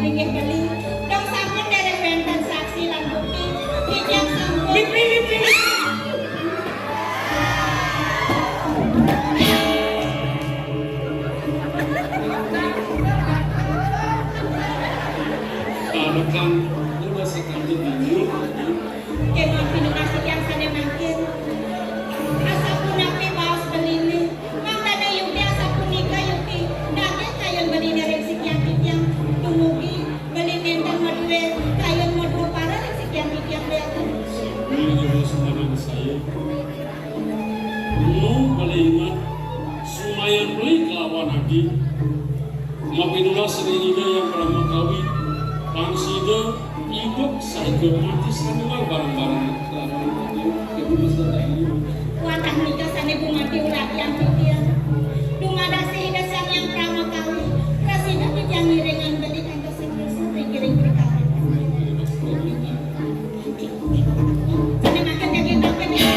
tiyang inggih beli. Dong sampun derek benten saksi lan bukti. Kijang sampun. Lipi. Kan udah sekanti dulu. Kemon pinukasih yang sana makin. Asa punapi baos belini. Mang dana yuki asa punika yuki. Dagen kayon belini ring sikian tikyang. Tumugi beli nenten madue. Kayon modul para ring sikian tikyang beakan. Ini harus menang saya. Mau beli ingat sumayan beli kelawan lagi. Mapinulah seringinya yang pernah kawin. Pangsida ikut saya mati semua barang-barang Watah nikah sana bunga diulat yang pikir. Dumada sehingga sang yang prama kali. Rasida dijang ngiringan beli kantor sekresa pikiring perkara. Sana makan daging makan ya.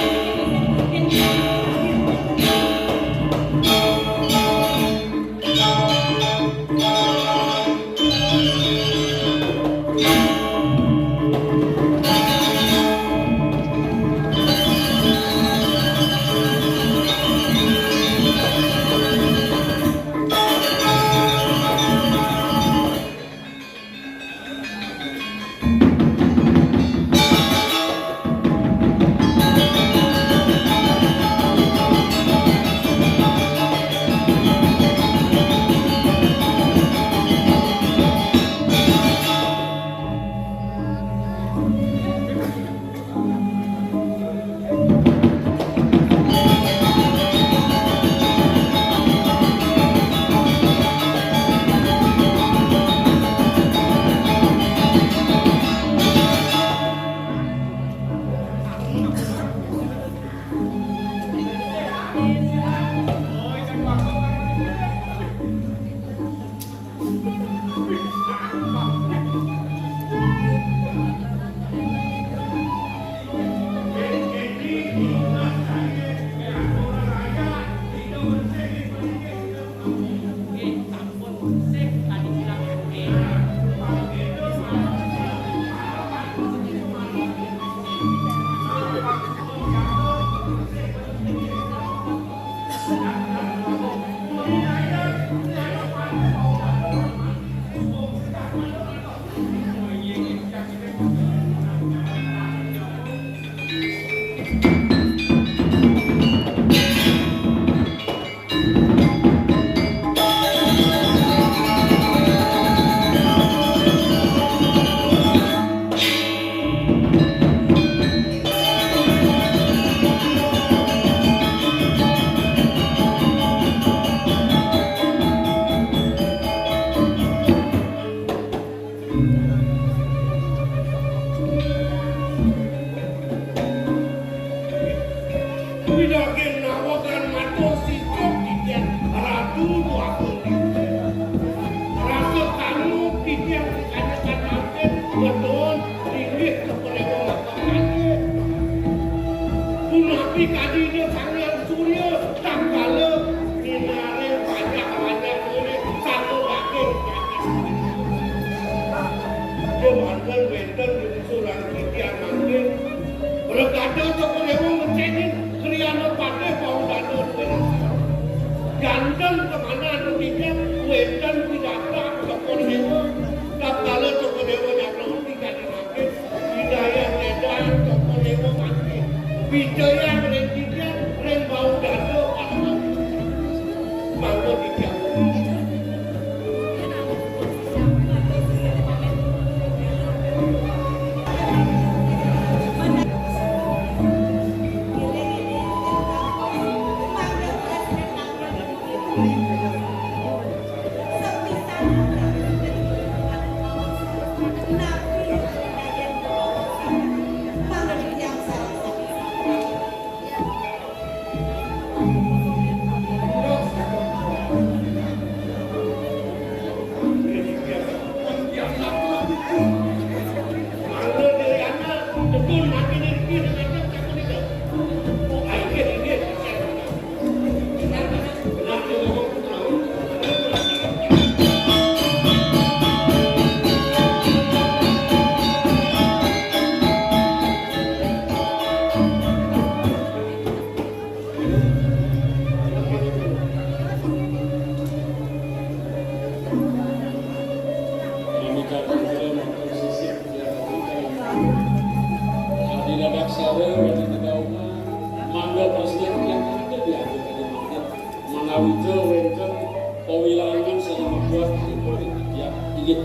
buat politik ya ingin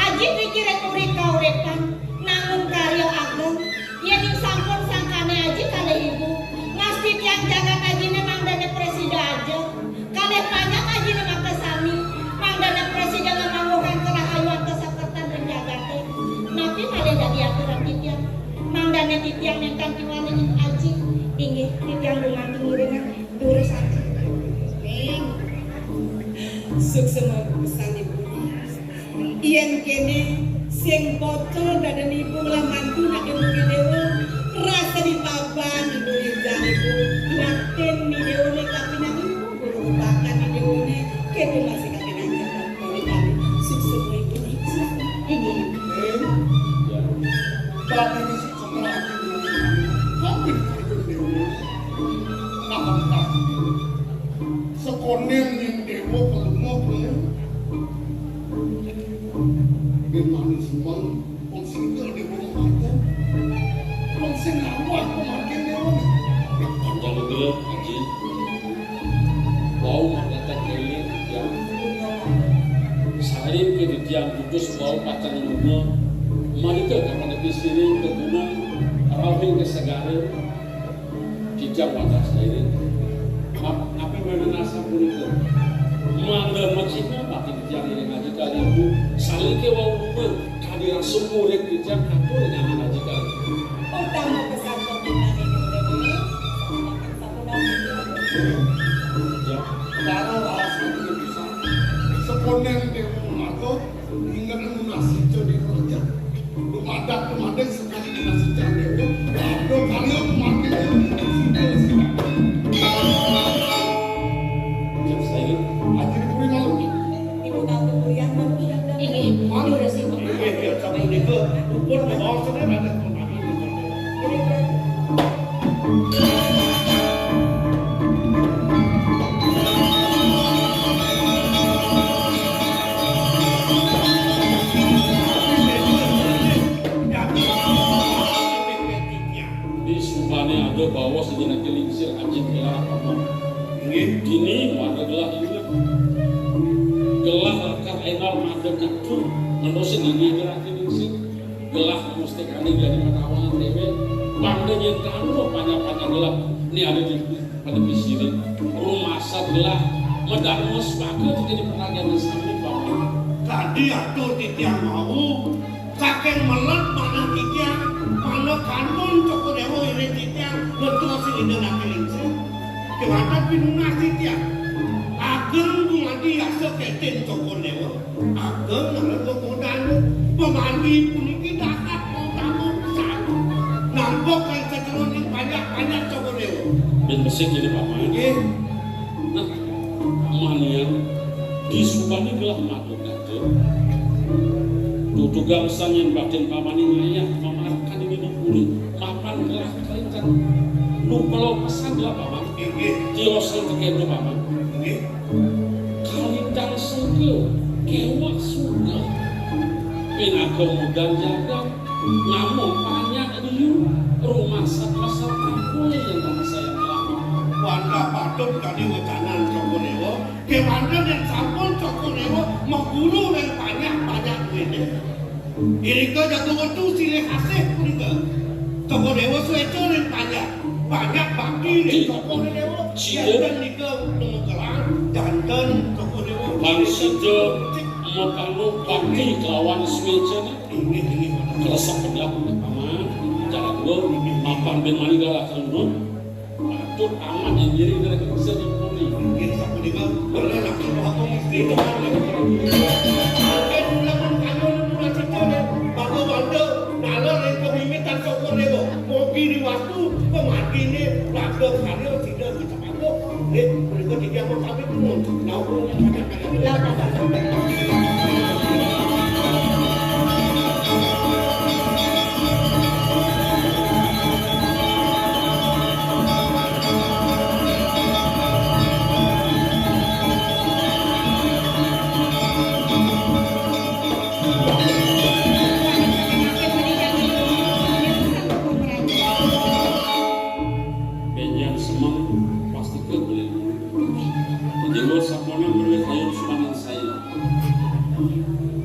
Aji pikir urip kaurepan, namun karya ageng, yen ing sampun kiwana yang aji inggih titiang lungan tingiringan durus aji ning suksema pesan ibu yen kene sing bocor dadanipun lah mantu nak ibu dewa rasa dipaban ibu ibu naten ni dewa ni kapinang ibu guru bahkan ni dewa ni kene masih kapinang ibu suksema ibu ini Tapi ini setelah hampir nah, sekonen yang dewa kalau mau gimana semang ponsingkel dewa mata ponsing awal pemakin dewa Panjang gelap haji. Bau mata keliling yang salim ke tiang kudus bau pacan rumah. Mereka kepada bisiri ke gunung rawing ke segara dijam wadah sendiri. Apa mana nasa pun itu. Mangga maksudnya bagi dijam ini ngaji kali itu saling ke bau rumah kehadiran semua rek dijam kantor dengan ngaji kali. utama pesan pembinaan ini Ya, kalau rahasia itu bisa sekonen dewa mata hingga nasi jadi kerja Lumadak sekali dengan sejarah dewa lalu kalian makin jam saya akhirnya puri malu ibu kamu yang ini malu udah sih ya kamu ni ke pun bawa sendiri ada di subane ada bawa sejenak kelingsir anjing gelah apa dini pada gelah ini gelah akar enal madem naktur menusin ini gelah kelingsir gelah mesti kali dari matawangan dewe bangga yang kamu panjang gelah ini ada di pada bisiri rumah sat gelah medarmos bagus jadi pertanyaan sami bapak tadi aku titiang mau kakek melat mana titiang mana kanton coko dewa ini titiang betul sih ini nak kelingsi kemana pinunah titiang ageng mandi asa keten coko dewa ageng nama coko danu pemandi puniki dakat mau tamu satu nampok kan seterus yang banyak coko dewa dan mesin jadi bapak nah manian di subane gelah madem naktur tutugang sanyen batin pamani ngayah memarkan ini dipuri mapan gelah kalikan lu kalau pesan gelah paman tiosan tekendo paman kalintang sengke kewak suga pinaka mudan jaga ngamuk banyak diu rumah sat-sat kampung yang tak sayang lama Wanda patut kali wecanan coko dewa kewanda dan sampun coko dewa menggulu dan banyak duitnya Irika jatuh waktu silih kasih pun ke coko dewa sueco dan banyak bakti dan coko dewa jantan nika mengelang jantan coko dewa Bangsida mekalu bakti kelawan swecana ini kelesak pendak paman cara gua mapan ben mani galak kalun patut aman yang diri dari bisa dipuni ini sapu nika boleh nak aku mesti kemana lamun kanyon murah cicol bago bando nalor yang pemimitan coko dewa mobil di waktu pemati ini laga karyo tidak kita bago mereka tidak mau kami pun naurung yang benyan semang pasti kebeli jadi sapona berwet ayo sumanan saya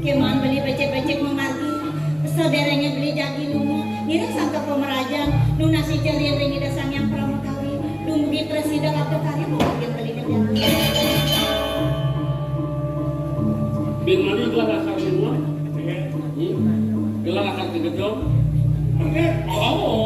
keman beli becek-becek memargi saudaranya beli jagi lumu ngira sangka pemerajan nunasi carian ringi dasang yang pramukawi dumugi presiden atau karya mau beli kerjaan ben mani gelah akar semua gelah akar tegedong oh